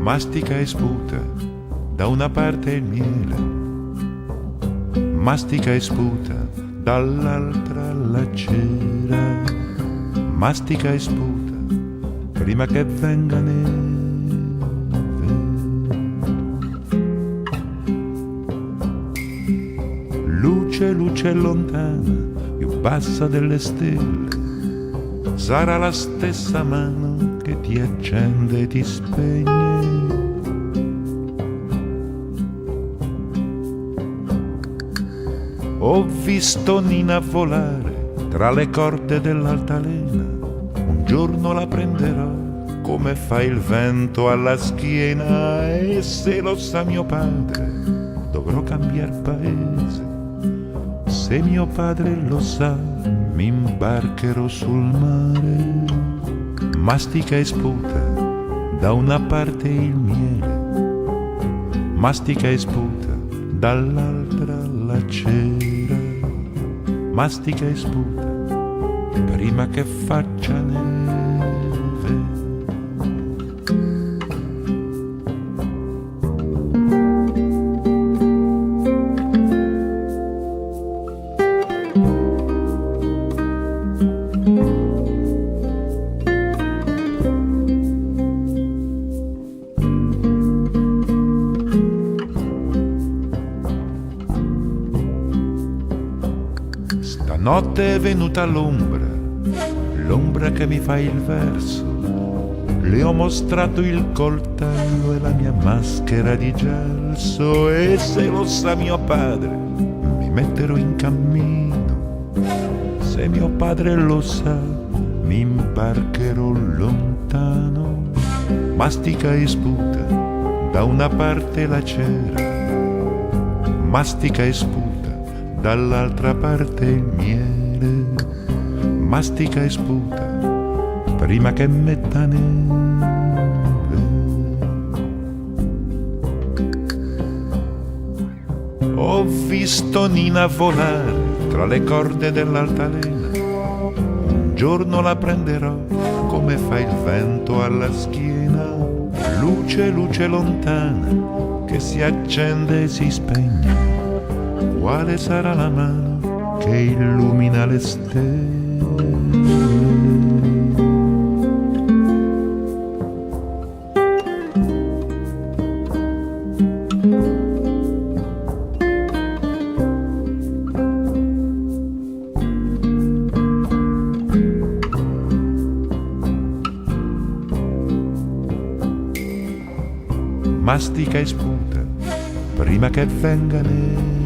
mastica e sputa da una parte il miele, mastica e sputa dall'altra la cera, mastica e sputa prima che venga neve. Luce, luce lontana, più bassa delle stelle, sarà la stessa mano che ti accende e ti spegne. Ho visto Nina volare tra le corde dell'altalena, un giorno la prenderò come fa il vento alla schiena, e se lo sa mio padre dovrò cambiar paese. Se mio padre lo sa mi imbarcherò sul mare, mastica e sputa da una parte il miele, mastica e sputa dall'altra la cera, mastica e sputa prima che faccia neve. Stanotte è venuta l'ombra, l'ombra che mi fa il verso. Le ho mostrato il coltello e la mia maschera di gelso, e se lo sa mio padre mi metterò in cammino. Se mio padre lo sa mi imbarcherò lontano, mastica e sputa da una parte la cera, mastica e sputa dall'altra parte il miele, mastica e sputa prima che metta neve. Ho visto Nina volare tra le corde dell'altalena, un giorno la prenderò come fa il vento alla schiena. Luce, luce lontana che si accende e si spegne, quale sarà la mano che illumina le stelle? Mastica e sputa prima che venga neve.